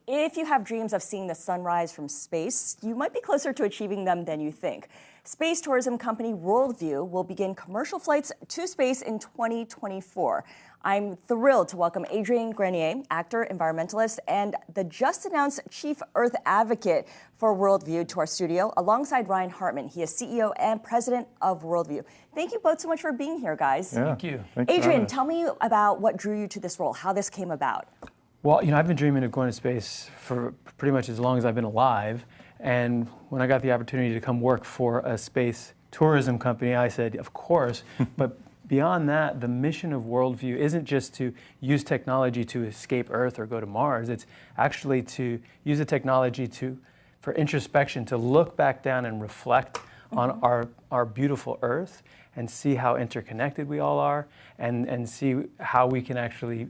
If you have dreams of seeing the sunrise from space, you might be closer to achieving them than you think. Space tourism company Worldview will begin commercial flights to space in 2024. I'm thrilled to welcome Adrian Grenier, actor, environmentalist, and the just-announced Chief Earth Advocate for Worldview to our studio, alongside Ryan Hartman. He is CEO and President of Worldview. Thank you both so much for being here, guys. Yeah. Thank you. Adrian, tell me about what drew you to this role, how this came about. Well, I've been dreaming of going to space for pretty much as long as I've been alive. And when I got the opportunity to come work for a space tourism company, I said, of course. But beyond that, the mission of Worldview isn't just to use technology to escape Earth or go to Mars. It's actually to use the technology for introspection, to look back down and reflect on our beautiful Earth and see how interconnected we all are, and see how we can actually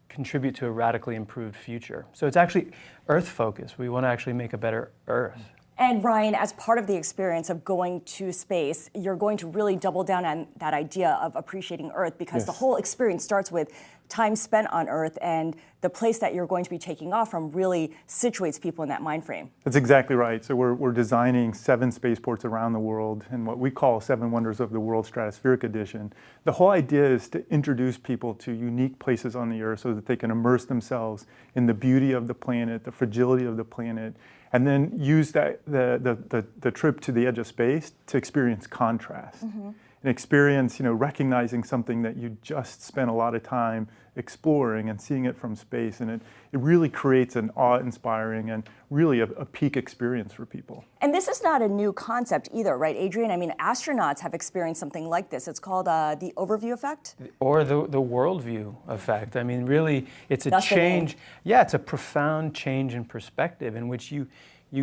contribute to a radically improved future. So it's actually Earth focused. We want to actually make a better Earth. And Ryan, as part of the experience of going to space, you're going to really double down on that idea of appreciating Earth, because the whole experience starts with time spent on Earth, and the place that you're going to be taking off from really situates people in that mind frame. That's exactly right. So we're designing 7 spaceports around the world in what we call 7 Wonders of the World Stratospheric Edition. The whole idea is to introduce people to unique places on the Earth so that they can immerse themselves in the beauty of the planet, the fragility of the planet, and then use the trip to the edge of space to experience contrast. And experience, recognizing something that you just spent a lot of time exploring and seeing it from space. And it really creates an awe-inspiring and really a peak experience for people. And this is not a new concept either, right, Adrian? I mean, astronauts have experienced something like this. It's called the overview effect? Or the worldview effect. I mean, really, it's a change. Yeah, it's a profound change in perspective in which you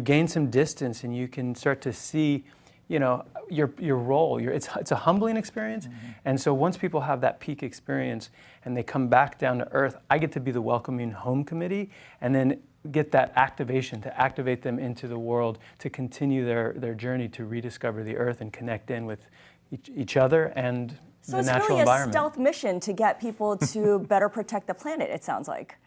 gain some distance and you can start to see your role. It's a humbling experience. And so once people have that peak experience and they come back down to Earth, I get to be the welcoming home committee, and then get that activation to activate them into the world to continue their journey to rediscover the Earth and connect in with each other and the natural environment. So it's really a stealth mission to get people to better protect the planet, it sounds like.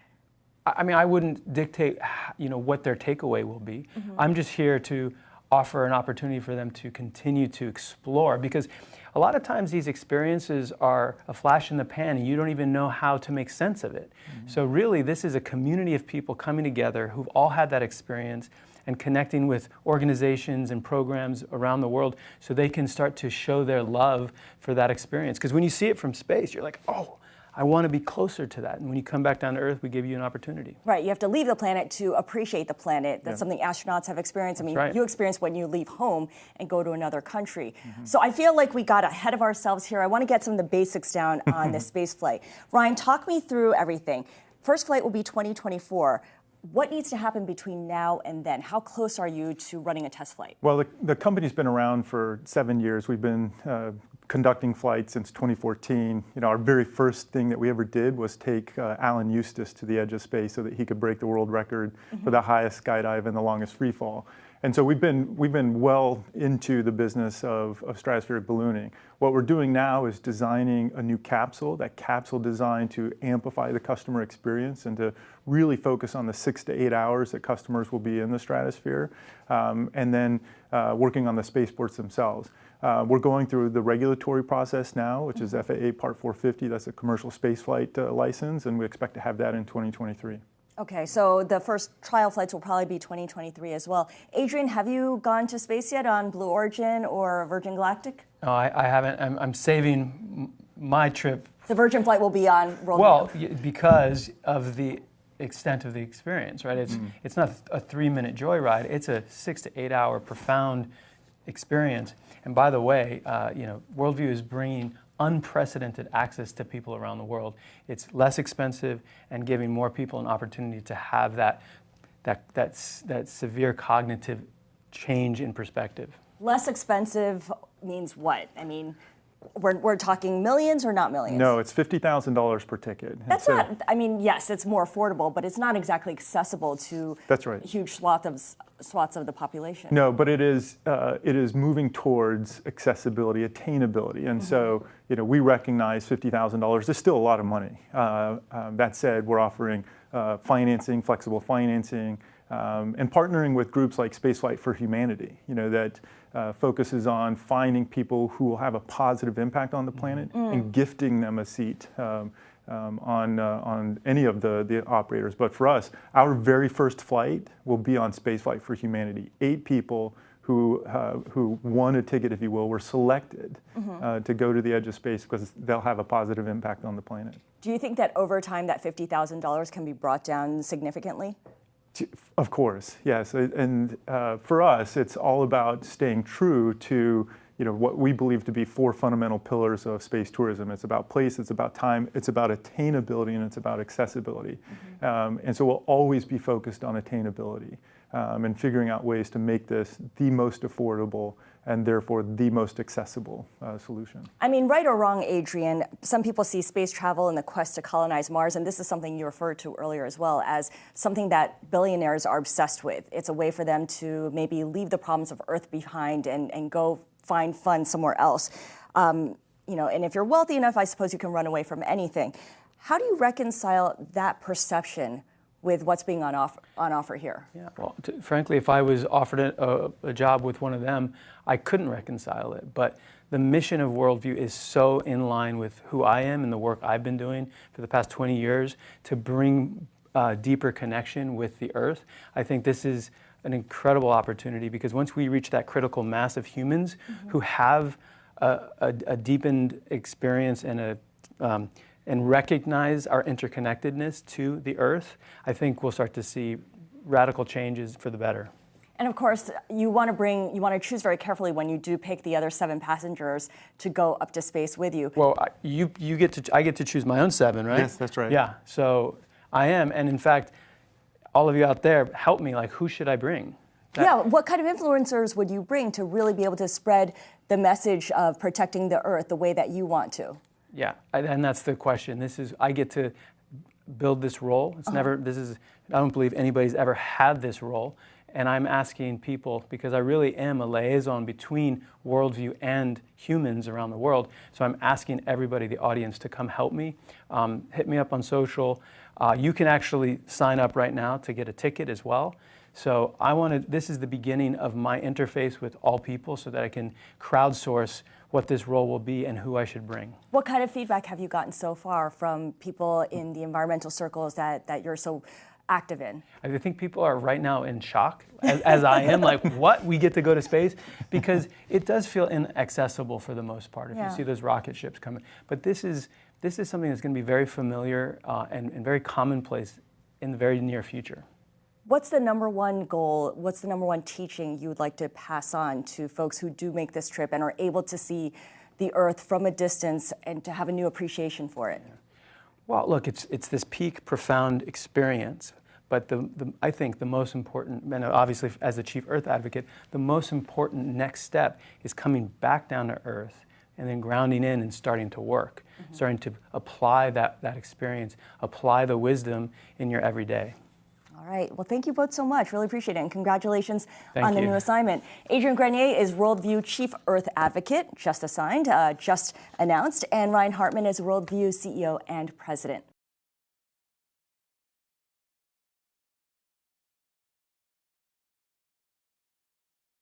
I mean, I wouldn't dictate what their takeaway will be. I'm just here to offer an opportunity for them to continue to explore, because a lot of times these experiences are a flash in the pan and you don't even know how to make sense of it. So really, this is a community of people coming together who've all had that experience and connecting with organizations and programs around the world so they can start to show their love for that experience. Because when you see it from space, you're like, oh, I want to be closer to that. And when you come back down to Earth, we give you an opportunity. Right, you have to leave the planet to appreciate the planet. That's something astronauts have experienced. I mean, you experience when you leave home and go to another country. So I feel like we got ahead of ourselves here. I want to get some of the basics down on this space flight. Ryan, talk me through everything. First flight will be 2024. What needs to happen between now and then? How close are you to running a test flight? Well, the company's been around for 7 years. We've been conducting flights since 2014. Our very first thing that we ever did was take Alan Eustace to the edge of space so that he could break the world record for the highest skydive and the longest free fall. And so we've been well into the business of stratospheric ballooning. What we're doing now is designing a new capsule, that capsule designed to amplify the customer experience and to really focus on the 6 to 8 hours that customers will be in the stratosphere, and then working on the spaceports themselves. We're going through the regulatory process now, which is FAA Part 450. That's a commercial spaceflight license, and we expect to have that in 2023. Okay, so the first trial flights will probably be 2023 as well. Adrian, have you gone to space yet on Blue Origin or Virgin Galactic? No, I haven't. I'm saving my trip. The Virgin flight will be on Worldview. Well, because of the extent of the experience, right? It's not a 3-minute joyride. It's a 6 to 8 hour profound experience. And by the way, Worldview is bringing unprecedented access to people around the world. It's less expensive and giving more people an opportunity to have that severe cognitive change in perspective. Less expensive means what? I mean, we're talking millions or not millions? No, it's $50,000 per ticket. That's not, I mean, yes, it's more affordable, but it's not exactly accessible to huge swaths of the population. No, but it is moving towards accessibility, attainability. And so, we recognize $50,000 is still a lot of money. That said, we're offering financing, flexible financing, and partnering with groups like Spaceflight for Humanity, that focuses on finding people who will have a positive impact on the planet and gifting them a seat on any of the operators. But for us, our very first flight will be on Spaceflight for Humanity. 8 people who won a ticket, if you will, were selected to go to the edge of space because they'll have a positive impact on the planet. Do you think that over time that $50,000 can be brought down significantly? Of course, yes. And for us, it's all about staying true to what we believe to be 4 fundamental pillars of space tourism. It's about place, it's about time, it's about attainability, and it's about accessibility. And so we'll always be focused on attainability and figuring out ways to make this the most affordable and therefore the most accessible solution. I mean, right or wrong, Adrian, some people see space travel and the quest to colonize Mars, and this is something you referred to earlier as well, as something that billionaires are obsessed with. It's a way for them to maybe leave the problems of Earth behind and go find fun somewhere else. And if you're wealthy enough, I suppose you can run away from anything. How do you reconcile that perception with what's being on offer here? Yeah, well, frankly, if I was offered a job with one of them, I couldn't reconcile it. But the mission of Worldview is so in line with who I am and the work I've been doing for the past 20 years to bring deeper connection with the Earth. I think this is an incredible opportunity because once we reach that critical mass of humans who have a deepened experience and recognize our interconnectedness to the Earth, I think we'll start to see radical changes for the better. And of course, you want to choose very carefully when you do pick the other 7 passengers to go up to space with you. Well, I get to choose my own 7, right? Yes, that's right. Yeah, so I am, and in fact, all of you out there, help me. Like, who should I bring? What kind of influencers would you bring to really be able to spread the message of protecting the Earth the way that you want to? Yeah, and that's the question. I get to build this role. I don't believe anybody's ever had this role. And I'm asking people, because I really am a liaison between Worldview and humans around the world. So I'm asking everybody, the audience, to come help me. Hit me up on social. You can actually sign up right now to get a ticket as well. So this is the beginning of my interface with all people so that I can crowdsource what this role will be and who I should bring. What kind of feedback have you gotten so far from people in the environmental circles that you're so active in? I think people are right now in shock, as I am, like, what? We get to go to space? Because it does feel inaccessible for the most part if you see those rocket ships coming. But this is something that's going to be very familiar and very commonplace in the very near future. What's the number one goal? What's the number one teaching you would like to pass on to folks who do make this trip and are able to see the Earth from a distance and to have a new appreciation for it? Well, look, it's this peak, profound experience. But I think the most important, and obviously as the chief Earth advocate, the most important next step is coming back down to Earth and then grounding in and starting to work, starting to apply that experience, apply the wisdom in your everyday. All right. Well, thank you both so much. Really appreciate it. And congratulations on the new assignment. Adrian Grenier is Worldview Chief Earth Advocate, just assigned, just announced. And Ryan Hartman is Worldview CEO and President.